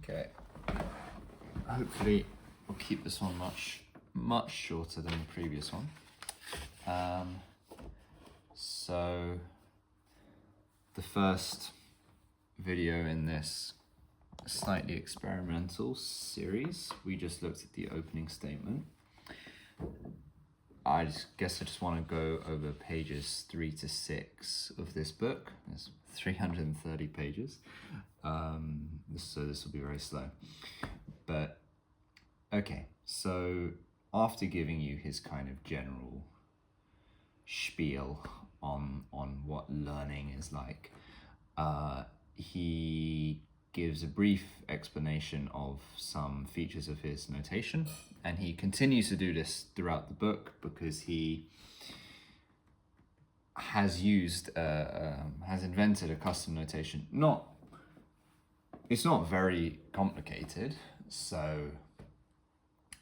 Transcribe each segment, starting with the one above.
Okay. Hopefully we'll keep this one much shorter than the previous one. So the first video in this slightly experimental series, we just looked at the opening statement. I guess I just want to go over pages 3 to 6 of this book. There's 330 pages, so this will be very slow. But okay, so after giving you his kind of general spiel on what learning is like, he gives a brief explanation of some features of his notation, and he continues to do this throughout the book because he has invented a custom notation. It's not very complicated, so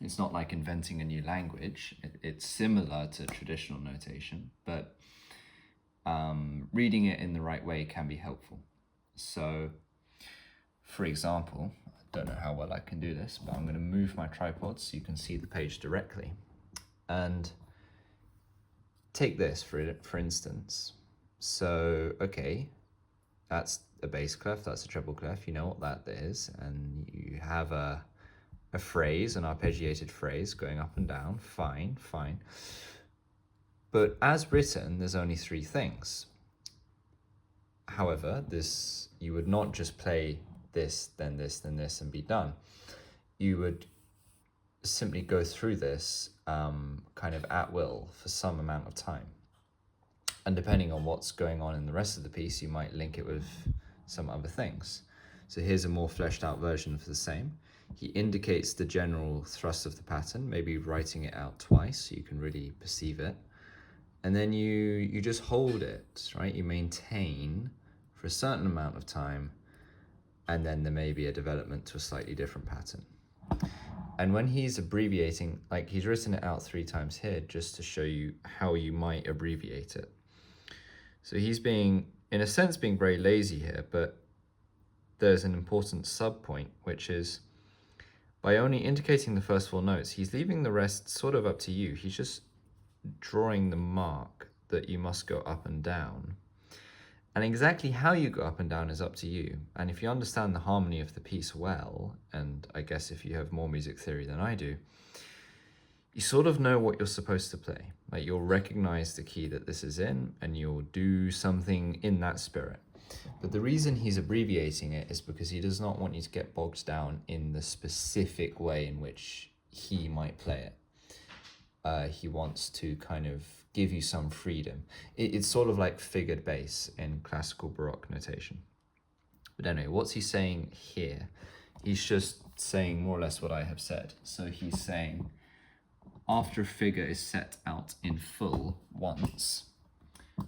it's not like inventing a new language. It's similar to traditional notation, but reading it in the right way can be helpful. So, for example, I don't know how well I can do this, but I'm going to move my tripod so you can see the page directly. And take this for instance. So, okay, that's a bass clef, that's a treble clef, you know what that is, and you have a phrase, an arpeggiated phrase going up and down, fine. But as written, there's only 3 things. However, you would not just play this, then this, then this, and be done. You would simply go through this kind of at will for some amount of time. And depending on what's going on in the rest of the piece, you might link it with some other things. So here's a more fleshed out version of the same. He indicates the general thrust of the pattern, maybe writing it out twice so you can really perceive it. And then you just hold it, right? You maintain for a certain amount of time, and then there may be a development to a slightly different pattern. And when he's abbreviating, like he's written it out 3 times here just to show you how you might abbreviate it. So he's being, in a sense, being very lazy here, but there's an important sub point, which is by only indicating the first 4 notes, he's leaving the rest sort of up to you. He's just drawing the mark that you must go up and down. And exactly how you go up and down is up to you. And if you understand the harmony of the piece well, and I guess if you have more music theory than I do, you sort of know what you're supposed to play. Like you'll recognize the key that this is in, and you'll do something in that spirit. But the reason he's abbreviating it is because he does not want you to get bogged down in the specific way in which he might play it. He wants to kind of give you some freedom. It's sort of like figured bass in classical Baroque notation. But anyway, what's he saying here? He's just saying more or less what I have said. So he's saying, after a figure is set out in full once,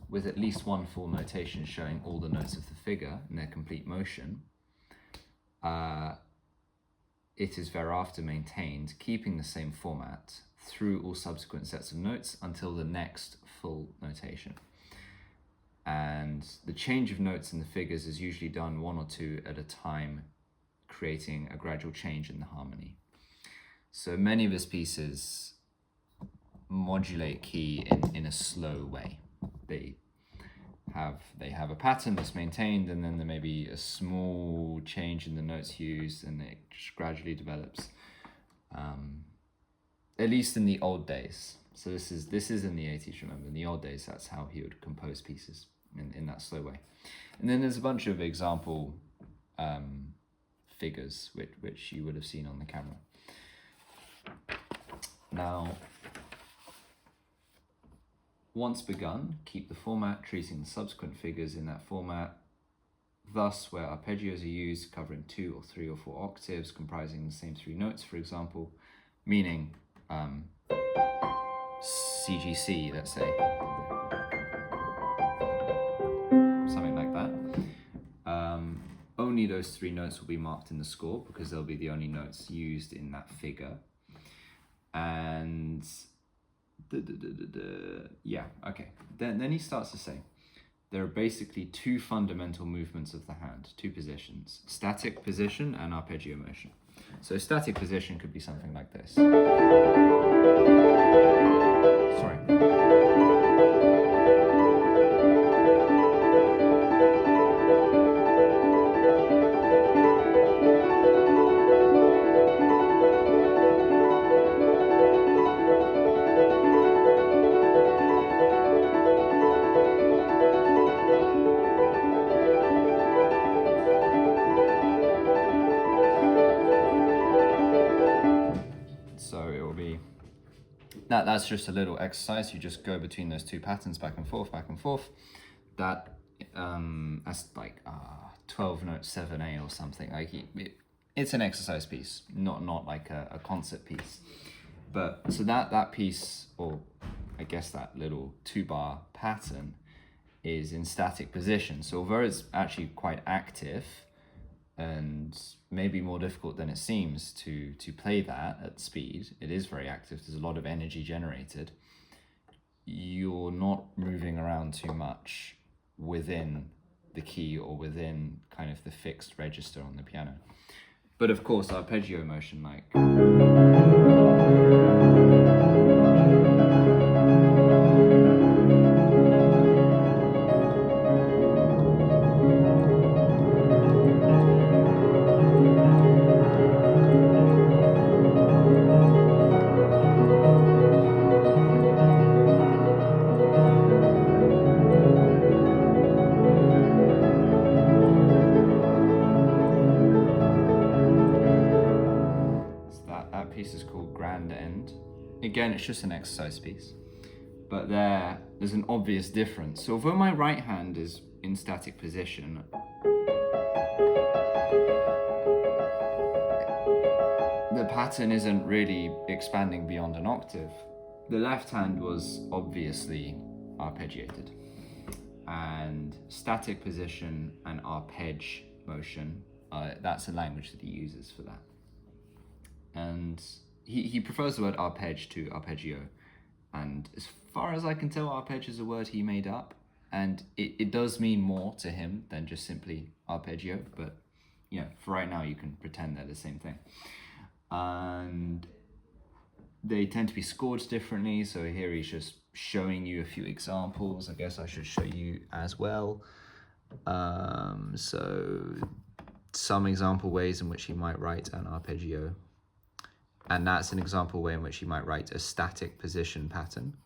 with at least one full notation showing all the notes of the figure in their complete motion, it is thereafter maintained, keeping the same format through all subsequent sets of notes until the next full notation. And the change of notes in the figures is usually done 1 or 2 at a time, creating a gradual change in the harmony. So many of his pieces modulate key in a slow way. They have a pattern that's maintained, and then there may be a small change in the notes used, and it just gradually develops. At least in the old days. So this is in the 80s, remember. In the old days, that's how he would compose pieces, in that slow way. And then there's a bunch of example figures which you would have seen on the camera. Now, once begun, keep the format, treating the subsequent figures in that format. Thus, where arpeggios are used, covering 2 or 3 or 4 octaves, comprising the same 3 notes, for example, meaning CGC, let's say, something like that. Only those 3 notes will be marked in the score because they'll be the only notes used in that figure. And yeah, okay. Then he starts to say, there are basically two fundamental movements of the hand, two positions: static position and arpeggio motion. So static position could be something like this. Sorry. So it will be that's just a little exercise. You just go between those two patterns back and forth, back and forth. That's like 12 notes 7A or something. Like it's an exercise piece, not like a concert piece. But so that piece, or I guess that little 2-bar pattern, is in static position. So although it's actually quite active and maybe more difficult than it seems to play that at speed, it is very active, there's a lot of energy generated, you're not moving around too much within the key or within kind of the fixed register on the piano. But of course, arpeggio motion, like piece is called Grand End. Again, it's just an exercise piece, but there's an obvious difference. So although my right hand is in static position, the pattern isn't really expanding beyond an octave. The left hand was obviously arpeggiated, and static position and arpegg motion, that's a language that he uses for that. And he prefers the word arpegg to arpeggio. And as far as I can tell, arpegg is a word he made up. And it does mean more to him than just simply arpeggio. But, you know, for right now, you can pretend they're the same thing. And they tend to be scored differently. So here he's just showing you a few examples. I guess I should show you as well. So some example ways in which he might write an arpeggio. And that's an example way in which you might write a static position pattern.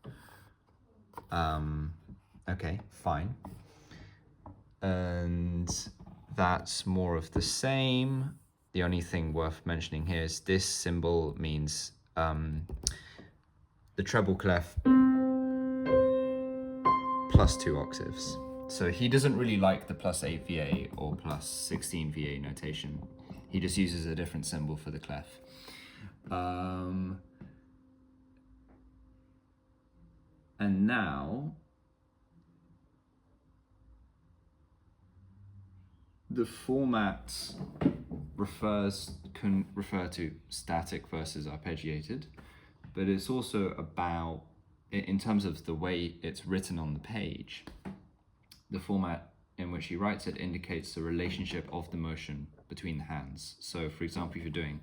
Okay, fine. And that's more of the same. The only thing worth mentioning here is this symbol means the treble clef plus 2 octaves. So he doesn't really like the +8 VA or +16 VA notation. He just uses a different symbol for the clef. And now the format can refer to static versus arpeggiated, but it's also about, in terms of the way it's written on the page, the format in which he writes it indicates the relationship of the motion between the hands. So for example, if you're doing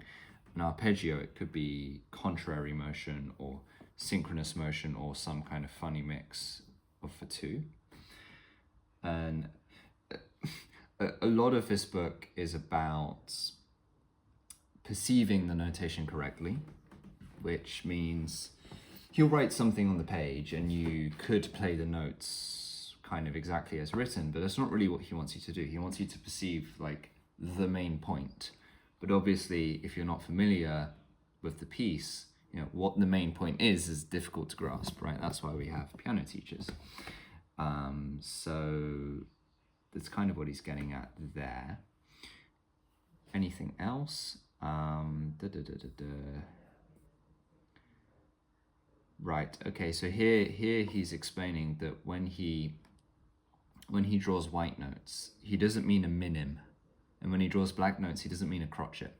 an arpeggio, it could be contrary motion or synchronous motion or some kind of funny mix of the two. And a lot of this book is about perceiving the notation correctly, which means he'll write something on the page and you could play the notes kind of exactly as written, but that's not really what he wants you to do. He wants you to perceive like the main point. But obviously, if you're not familiar with the piece, you know, what the main point is difficult to grasp, right? That's why we have piano teachers. So that's kind of what he's getting at there. Anything else? Right, okay, so here he's explaining that when he draws white notes, he doesn't mean a minim. And when he draws black notes, he doesn't mean a crotchet,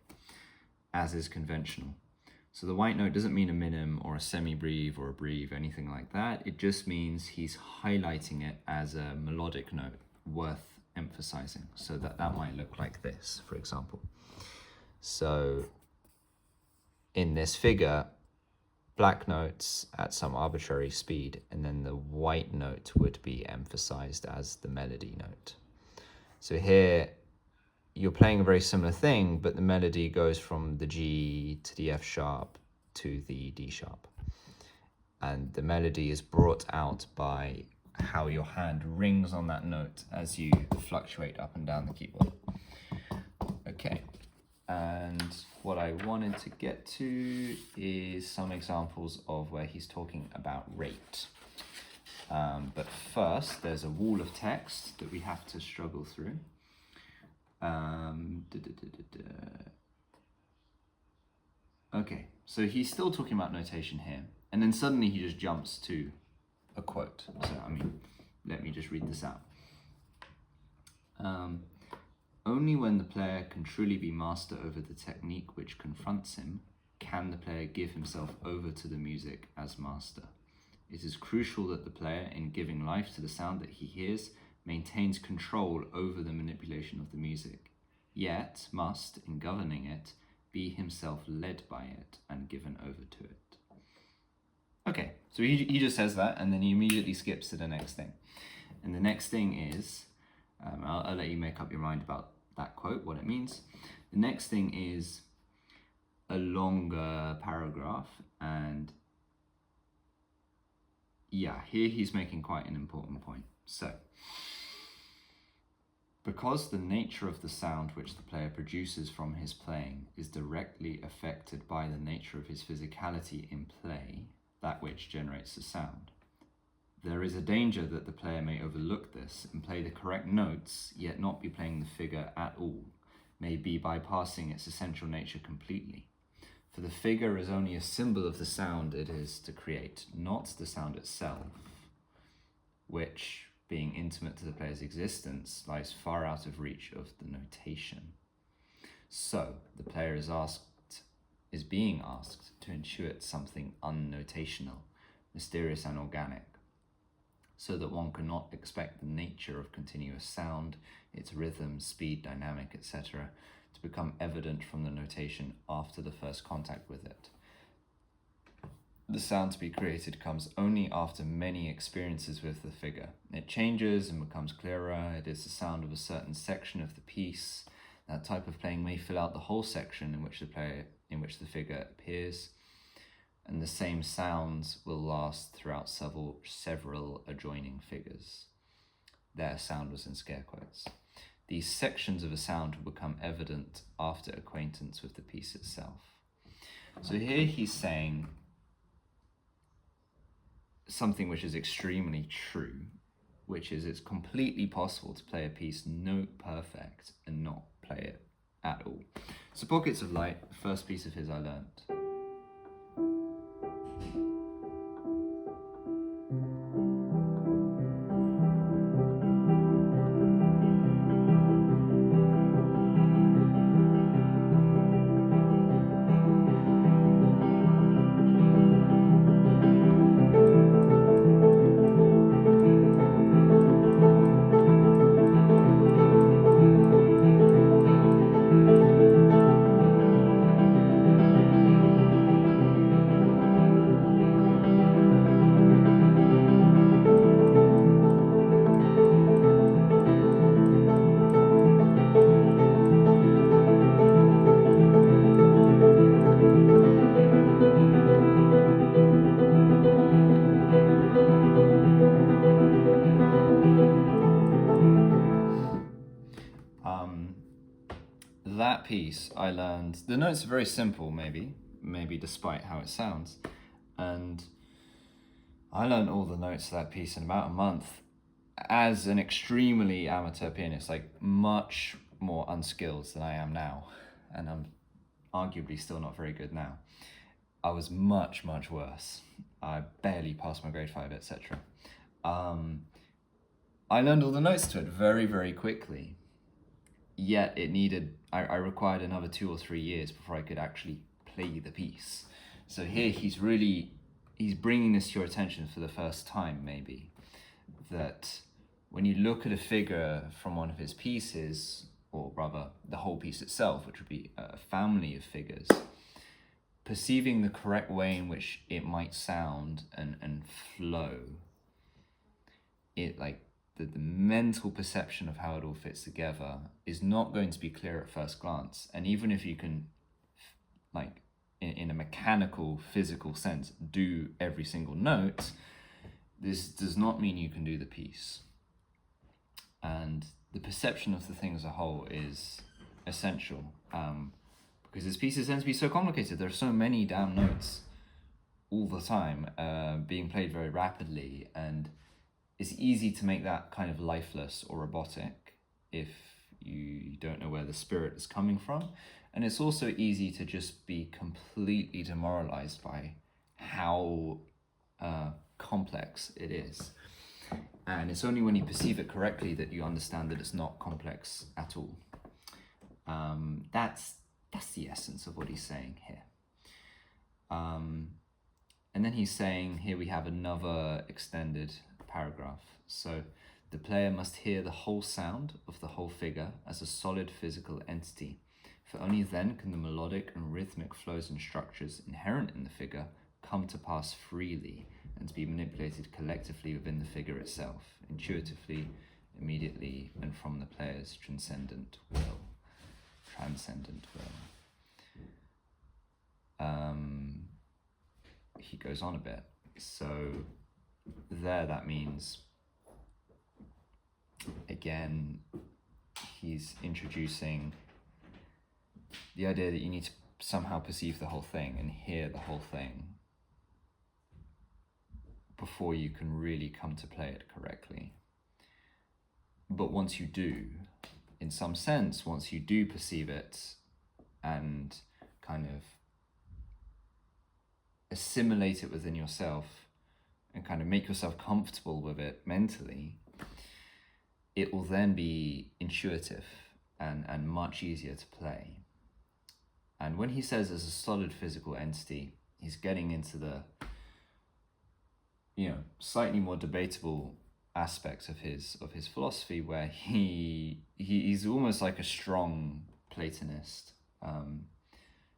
as is conventional. So the white note doesn't mean a minim or a semi-breve or a breve, anything like that. It just means he's highlighting it as a melodic note worth emphasizing. So that might look like this, for example. So in this figure, black notes at some arbitrary speed, and then the white note would be emphasized as the melody note. So here you're playing a very similar thing, but the melody goes from the G to the F sharp to the D sharp. And the melody is brought out by how your hand rings on that note as you fluctuate up and down the keyboard. Okay, and what I wanted to get to is some examples of where he's talking about rate. But first, there's a wall of text that we have to struggle through. Okay, so he's still talking about notation here, and then suddenly he just jumps to a quote. So, let me just read this out. Only when the player can truly be master over the technique which confronts him can the player give himself over to the music as master. It is crucial that the player, in giving life to the sound that he hears, maintains control over the manipulation of the music, yet must, in governing it, be himself led by it and given over to it. Okay, so he just says that, and then he immediately skips to the next thing. And the next thing is, I'll let you make up your mind about that quote, what it means. The next thing is a longer paragraph, and yeah, here he's making quite an important point. So, because the nature of the sound which the player produces from his playing is directly affected by the nature of his physicality in play, that which generates the sound, there is a danger that the player may overlook this and play the correct notes, yet not be playing the figure at all, may be bypassing its essential nature completely. For the figure is only a symbol of the sound it is to create, not the sound itself, which, being intimate to the player's existence, lies far out of reach of the notation. So, the player is being asked to intuit something unnotational, mysterious and organic, so that one cannot expect the nature of continuous sound, its rhythm, speed, dynamic, etc., to become evident from the notation after the first contact with it. The sound to be created comes only after many experiences with the figure. It changes and becomes clearer. It is the sound of a certain section of the piece. That type of playing may fill out the whole section in which the figure appears, and the same sounds will last throughout several adjoining figures. There, sound was in scare quotes. These sections of a sound will become evident after acquaintance with the piece itself. So here he's saying something which is extremely true, which is it's completely possible to play a piece note perfect and not play it at all. So Pockets of Light, first piece of his I learned. That piece I learned, the notes are very simple, maybe despite how it sounds, and I learned all the notes of that piece in about a month as an extremely amateur pianist, like much more unskilled than I am now, and I'm arguably still not very good now. I was much worse. I barely passed my grade 5, etc. I learned all the notes to it very quickly, yet I required another 2 or 3 years before I could actually play the piece. So here he's bringing this to your attention for the first time, maybe, that when you look at a figure from one of his pieces, or rather the whole piece itself, which would be a family of figures, perceiving the correct way in which it might sound and flow, it like the mental perception of how it all fits together is not going to be clear at first glance. And even if you can, like, in a mechanical, physical sense, do every single note, this does not mean you can do the piece. And the perception of the thing as a whole is essential, because this piece tends to be so complicated. There are so many damn notes all the time being played very rapidly, and it's easy to make that kind of lifeless or robotic if you don't know where the spirit is coming from. And it's also easy to just be completely demoralized by how complex it is. And it's only when you perceive it correctly that you understand that it's not complex at all. That's the essence of what he's saying here. And then he's saying, here we have another extended paragraph. So the player must hear the whole sound of the whole figure as a solid physical entity, for only then can the melodic and rhythmic flows and structures inherent in the figure come to pass freely and to be manipulated collectively within the figure itself, intuitively, immediately, and from the player's transcendent will. He goes on a bit. So there, that means, again, he's introducing the idea that you need to somehow perceive the whole thing and hear the whole thing before you can really come to play it correctly. But once you do, in some sense, once you do perceive it and kind of assimilate it within yourself and kind of make yourself comfortable with it mentally, it will then be intuitive and much easier to play. And when he says as a solid physical entity, he's getting into the, slightly more debatable aspects of his philosophy, where he's almost like a strong Platonist,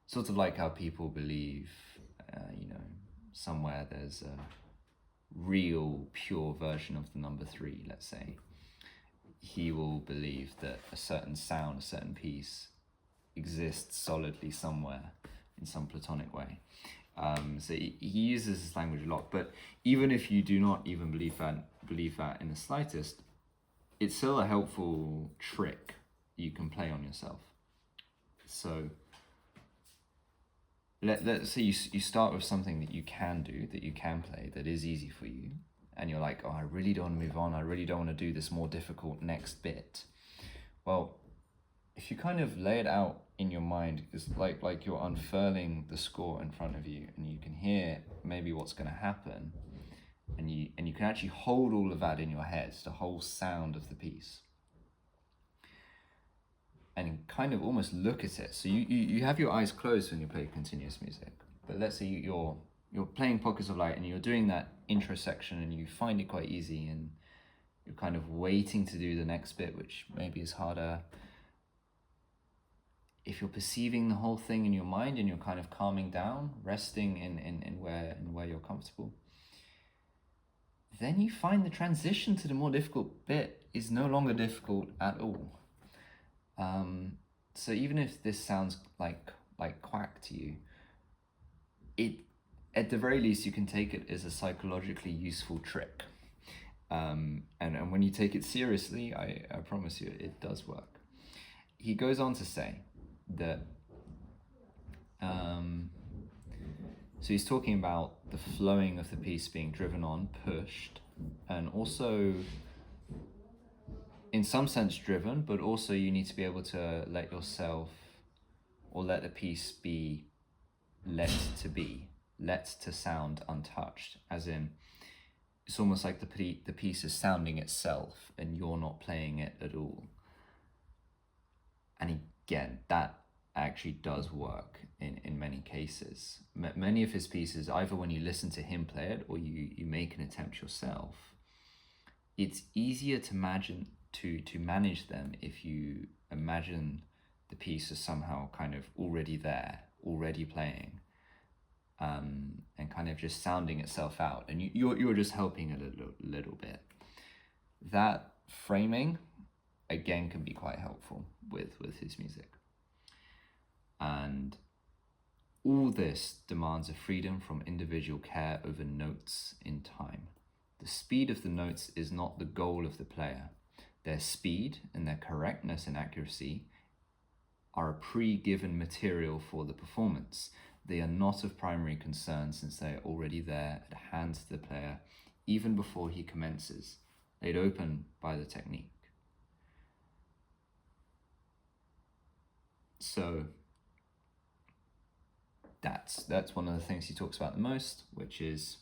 sort of like how people believe, somewhere there's a real pure version of the number 3, let's say. He will believe that a certain sound, a certain piece exists solidly somewhere in some Platonic way. So he uses this language a lot, but even if you do not even believe that in the slightest, it's still a helpful trick you can play on yourself. So let's say you start with something that you can do, that you can play, that is easy for you, and you're like, oh, I really don't want to move on, I really don't want to do this more difficult next bit. Well, if you kind of lay it out in your mind, it's like you're unfurling the score in front of you, and you can hear maybe what's going to happen, and you can actually hold all of that in your head, the whole sound of the piece, and kind of almost look at it. So you have your eyes closed when you play continuous music, but let's say you're playing Pockets of Light and you're doing that intro section and you find it quite easy, and you're kind of waiting to do the next bit, which maybe is harder. If you're perceiving the whole thing in your mind and you're kind of calming down, resting in where you're comfortable, then you find the transition to the more difficult bit is no longer difficult at all. So even if this sounds like quack to you, it, at the very least, you can take it as a psychologically useful trick. And when you take it seriously, I promise you, it does work. He goes on to say that, so he's talking about the flowing of the piece being driven on, pushed, and also in some sense driven, but also you need to be able to let yourself, or let the piece be let to sound untouched, as in it's almost like the piece is sounding itself and you're not playing it at all. And again, that actually does work in many cases. Many of his pieces, either when you listen to him play it or you make an attempt yourself, it's easier to manage them if you imagine the piece as somehow kind of already there, already playing, and kind of just sounding itself out, and you're just helping a little bit. That framing, again, can be quite helpful with his music. And all this demands a freedom from individual care over notes in time. The speed of the notes is not the goal of the player. Their speed and their correctness and accuracy are a pre-given material for the performance. They are not of primary concern since they are already there at hand to the player even before he commences, laid open by the technique. So that's one of the things he talks about the most, which is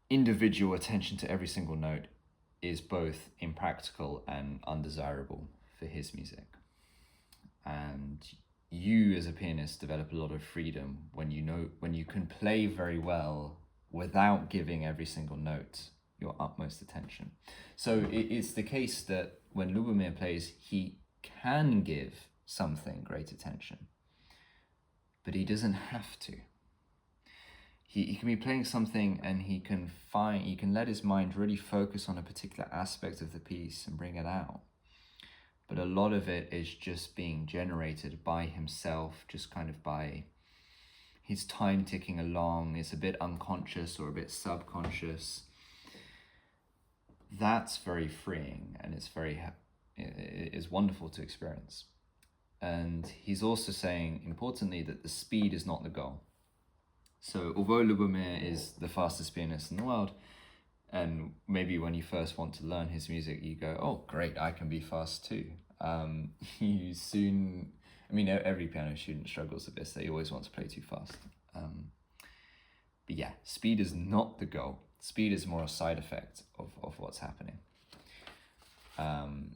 individual attention to every single note is both impractical and undesirable for his music. And you as a pianist develop a lot of freedom when you can play very well without giving every single note your utmost attention. So it's the case that when Lubomyr plays, he can give something great attention, but he doesn't have to. He can be playing something and he can let his mind really focus on a particular aspect of the piece and bring it out. But a lot of it is just being generated by himself, just kind of by his time ticking along. It's a bit unconscious or a bit subconscious. That's very freeing, and it is wonderful to experience. And he's also saying, importantly, that the speed is not the goal. So although Lubomyr is the fastest pianist in the world, and maybe when you first want to learn his music, you go, oh, great, I can be fast too. You soon, every piano student struggles with this. They always want to play too fast. But yeah, speed is not the goal. Speed is more a side effect of what's happening. And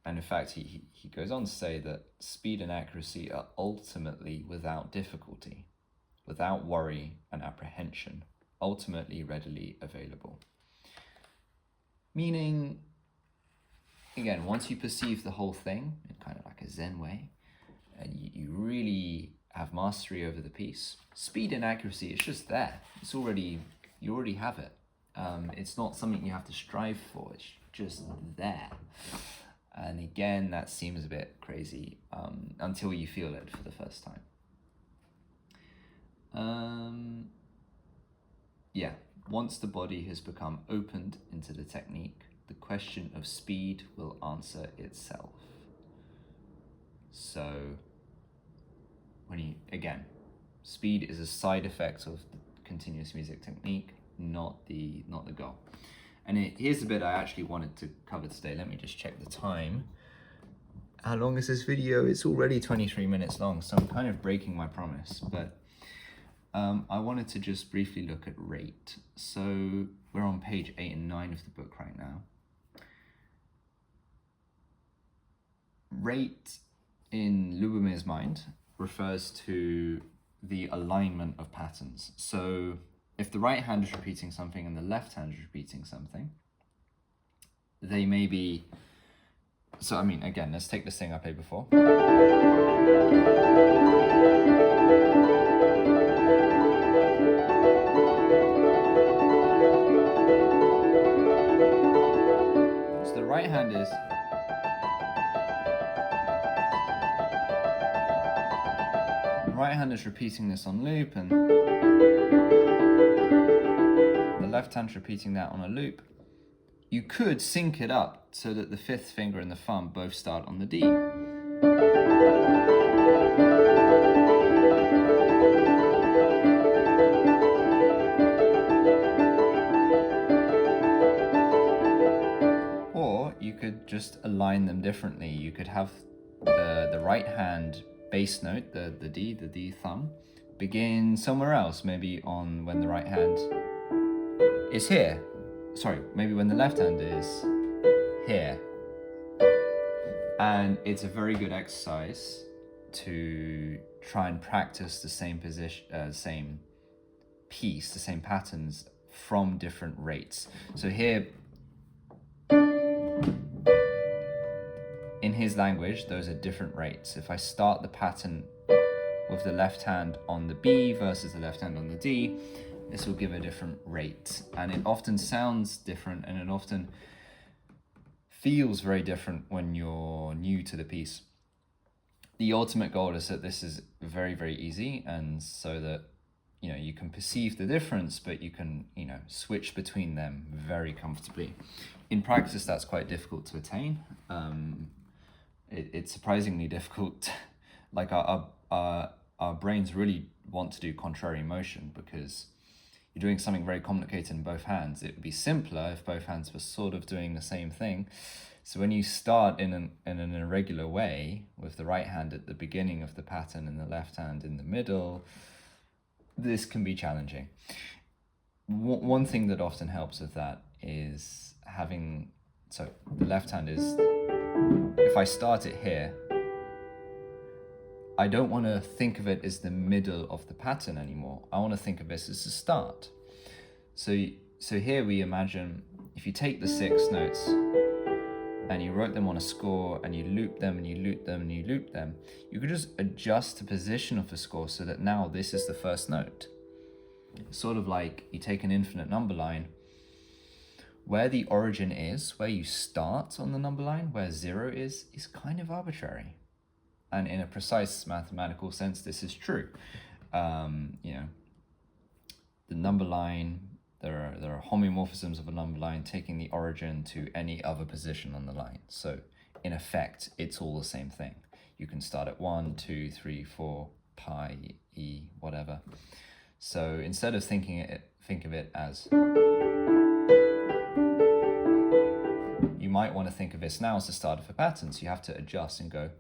in fact, he goes on to say that speed and accuracy are ultimately without difficulty, without worry and apprehension, ultimately readily available. Meaning, again, once you perceive the whole thing in kind of like a Zen way, and you really have mastery over the piece, speed and accuracy, it's just there. You already have it. It's not something you have to strive for, it's just there. And again, that seems a bit crazy until you feel it for the first time. Once the body has become opened into the technique, the question of speed will answer itself. So, speed is a side effect of the continuous music technique, not the goal. And here's the bit I actually wanted to cover today. Let me just check the time. How long is this video? It's already 23 minutes long, so I'm kind of breaking my promise. But I wanted to just briefly look at rate. So we're on page 8 and 9 of the book right now. Rate in Lubomyr's mind refers to the alignment of patterns. So if the right hand is repeating something and the left hand is repeating something, they may be... So, again, let's take this thing I played before. So the right hand is... The right hand is repeating this on loop, and the left hand's repeating that on a loop. You could sync it up so that the fifth finger and the thumb both start on the D. Or you could just align them differently. You could have the right hand bass note, the D thumb, begin somewhere else, maybe on when the right hand is here. Sorry, maybe when the left hand is here. And it's a very good exercise to try and practice the same position, same piece, the same patterns from different rates. So here, in his language, those are different rates. If I start the pattern with the left hand on the B versus the left hand on the D, this will give a different rate. And it often sounds different, and it often feels very different when you're new to the piece. The ultimate goal is that this is very, very easy, and so that you can perceive the difference, but you can switch between them very comfortably. In practice, that's quite difficult to attain. It's surprisingly difficult. Like our brains really want to do contrary motion because you're doing something very complicated in both hands. It would be simpler if both hands were sort of doing the same thing. So when you start in an irregular way with the right hand at the beginning of the pattern and the left hand in the middle, this can be challenging. One thing that often helps with that is so the left hand is, if I start it here, I don't want to think of it as the middle of the pattern anymore. I want to think of this as the start. So here we imagine if you take the 6 notes and you wrote them on a score and you loop them and you loop them and you loop them, you could just adjust the position of the score so that now this is the first note. Sort of like you take an infinite number line, where the origin is, where you start on the number line, where 0 is kind of arbitrary. And in a precise mathematical sense, this is true. The number line, there are homomorphisms of a number line taking the origin to any other position on the line. So in effect, it's all the same thing. You can start at 1, 2, 3, 4, pi, e, whatever. So instead of think of it as, you might want to think of this now as the start of a pattern. So you have to adjust and go,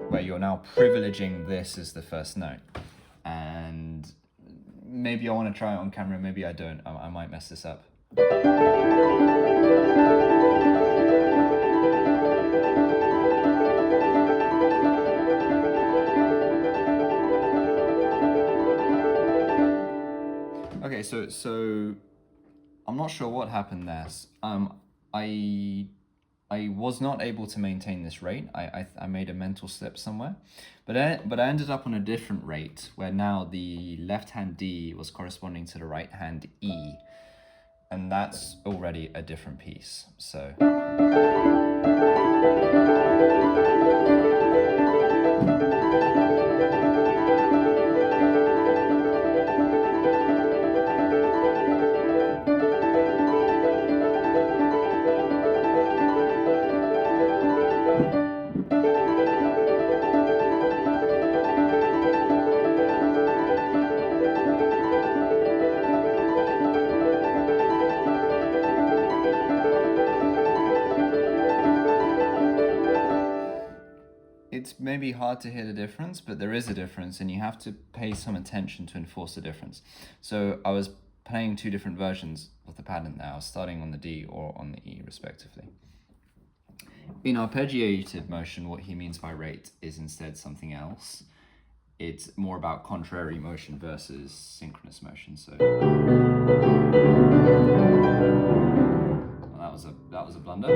where you're now privileging this as the first note. And maybe I want to try it on camera, maybe I don't. I might mess this up. Okay, so I'm not sure what happened there. I was not able to maintain this rate. I made a mental slip somewhere, but I ended up on a different rate where now the left hand D was corresponding to the right hand E, and that's already a different piece. So it's maybe hard to hear the difference, but there is a difference, and you have to pay some attention to enforce the difference. So I was playing 2 different versions of the pattern there. I was starting on the D or on the E, respectively. In arpeggiated motion, what he means by rate is instead something else. It's more about contrary motion versus synchronous motion. So well, that was a blunder.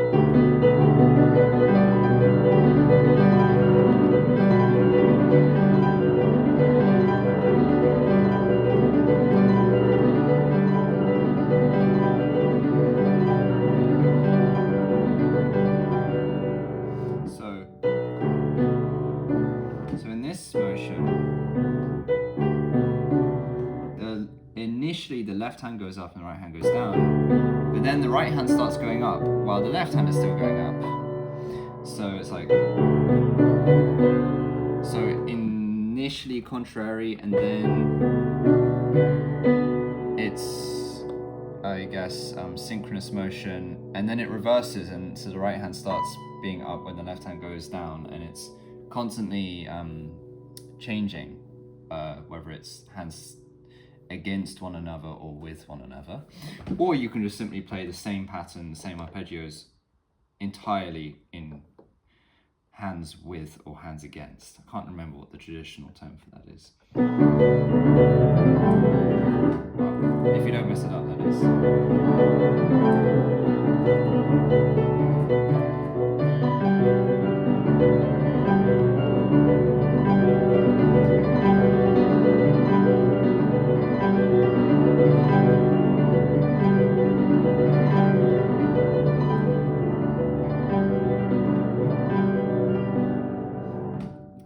So in this motion, initially the left hand goes up and the right hand goes down, but then the right hand starts going up while the left hand is still going up. So it's like, so initially contrary, and then it's, I guess, synchronous motion, and then it reverses, and so the right hand starts being up when the left hand goes down, and it's constantly changing, whether it's hands against one another or with one another, or you can just simply play the same pattern, the same arpeggios entirely in hands with or hands against. I can't remember what the traditional term for that is. Well, if you don't mess it up, that is.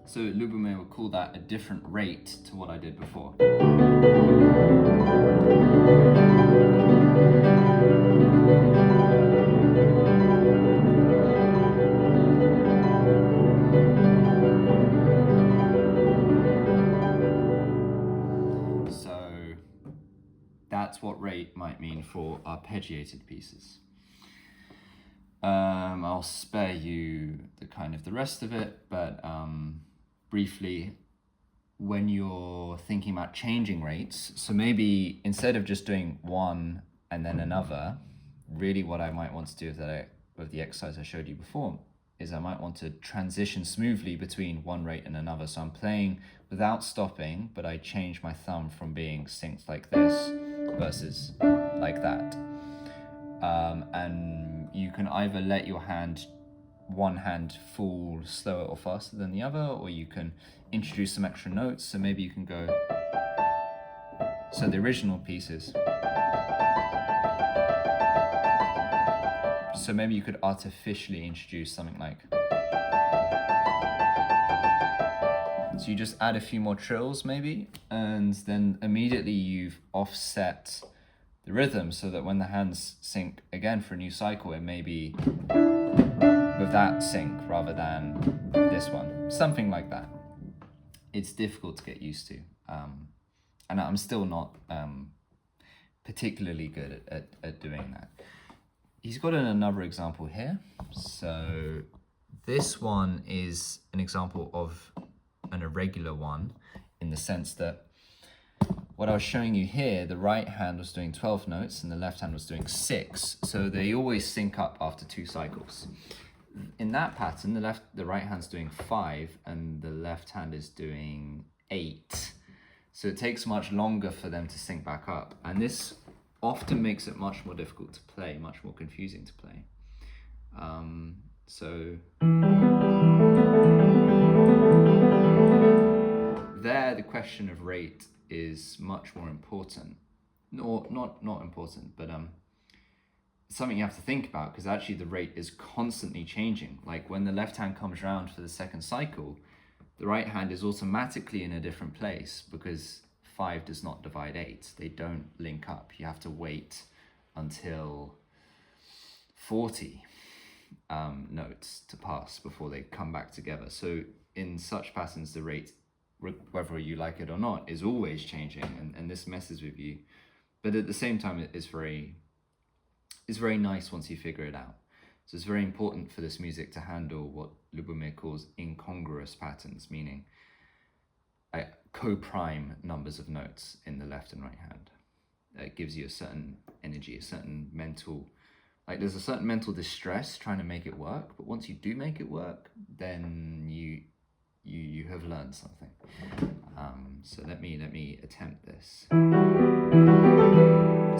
So Lubomyr would call that a different rate to what I did before. So that's what rate might mean for arpeggiated pieces. I'll spare you the rest of it, but briefly, when you're thinking about changing rates, so maybe instead of just doing one and then another, really what I might want to do with the exercise I showed you before is I might want to transition smoothly between one rate and another. So I'm playing without stopping, but I change my thumb from being synced like this versus like that. And you can either let your one hand fall slower or faster than the other, or you can introduce some extra notes. So maybe you can go, so the original pieces. So maybe you could artificially introduce something like, so you just add a few more trills maybe, and then immediately you've offset the rhythm so that when the hands sync again for a new cycle, it may be with that sync rather than this one, something like that. It's difficult to get used to, and I'm still not particularly good at doing that. He's got another example here. So this one is an example of an irregular one, in the sense that what I was showing you here, the right hand was doing 12 notes and the left hand was doing 6. So they always sync up after 2 cycles. In that pattern, the right hand's doing 5 and the left hand is doing 8. So it takes much longer for them to sync back up. And this often makes it much more difficult to play, much more confusing to play. So there, the question of rate is much more important. No, not important, but something you have to think about, because actually the rate is constantly changing. Like when the left hand comes around for the second cycle, the right hand is automatically in a different place because 5 does not divide 8. They don't link up. You have to wait until 40 notes to pass before they come back together. So in such patterns, the rate, whether you like it or not, is always changing, and this messes with you. But at the same time, it's very nice once you figure it out. So it's very important for this music to handle what Lubomyr calls incongruous patterns, meaning co-prime numbers of notes in the left and right hand. It gives you a certain energy, a certain mental, there's a certain mental distress trying to make it work, but once you do make it work, then you have learned something. So let me attempt this.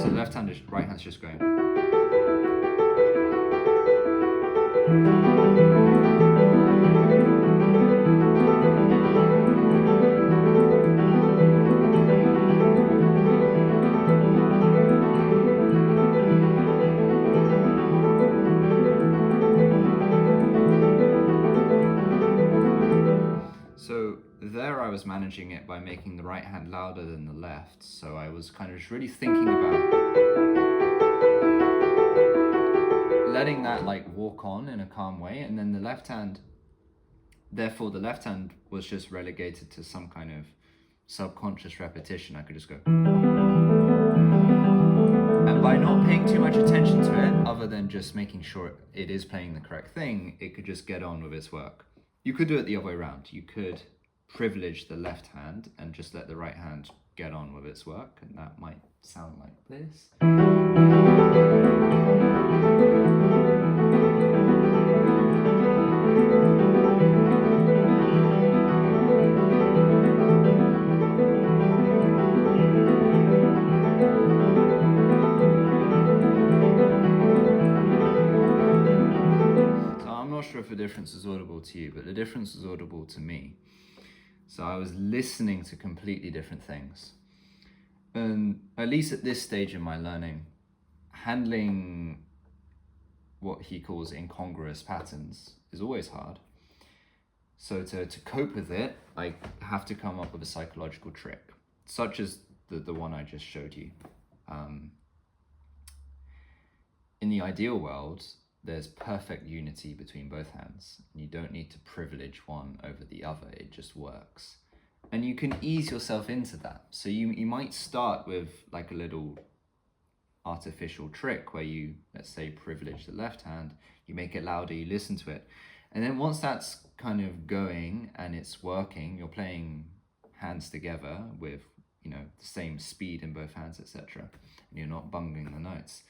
So the right hand's just going. So there I was managing it by making the right hand louder than the left. So I was kind of just really thinking about letting that walk on in a calm way, and then the left hand was just relegated to some kind of subconscious repetition. I could just go. And by not paying too much attention to it, other than just making sure it is playing the correct thing, it could just get on with its work. You could do it the other way around. You could privilege the left hand and just let the right hand get on with its work, and that might sound like this. So I'm not sure if the difference is audible to you, but the difference is audible to me. So I was listening to completely different things. And at least at this stage in my learning, handling what he calls incongruous patterns is always hard. So to cope with it, I have to come up with a psychological trick, such as the one I just showed you. In the ideal world, there's perfect unity between both hands. You don't need to privilege one over the other, it just works. And you can ease yourself into that. So you might start with like a little artificial trick where you, let's say, privilege the left hand, you make it louder, you listen to it. And then once that's kind of going and it's working, you're playing hands together with, the same speed in both hands, etc. And you're not bungling the notes.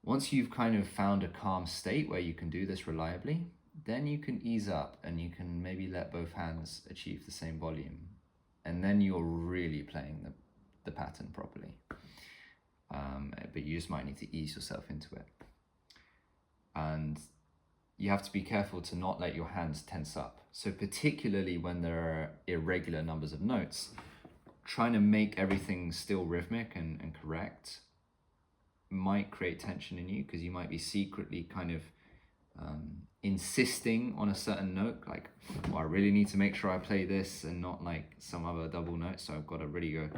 Once you've kind of found a calm state where you can do this reliably, then you can ease up and you can maybe let both hands achieve the same volume. And then you're really playing the pattern properly. But you just might need to ease yourself into it. And you have to be careful to not let your hands tense up. So particularly when there are irregular numbers of notes, trying to make everything still rhythmic and correct might create tension in you, because you might be secretly kind of insisting on a certain note, like, well, I really need to make sure I play this and not like some other double note, so I've got to really go.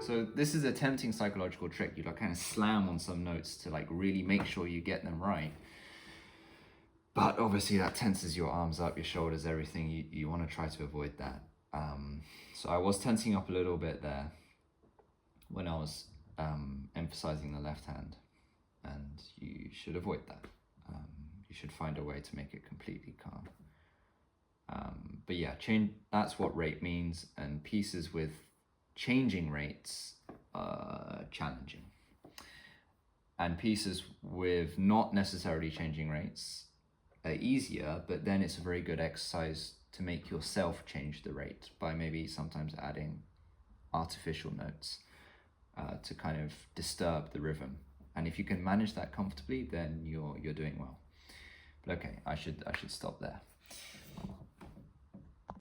So this is a tempting psychological trick. You like kind of slam on some notes to like really make sure you get them right. But obviously that tenses your arms up, your shoulders, everything. You want to try to avoid that. So I was tensing up a little bit there when I was emphasizing the left hand, and you should avoid that. You should find a way to make it completely calm. But yeah, that's what rate means, and pieces with changing rates are challenging. And pieces with not necessarily changing rates are easier, but then it's a very good exercise to make yourself change the rate by maybe sometimes adding artificial notes to kind of disturb the rhythm. And if you can manage that comfortably, then you're doing well. But okay, I should stop there.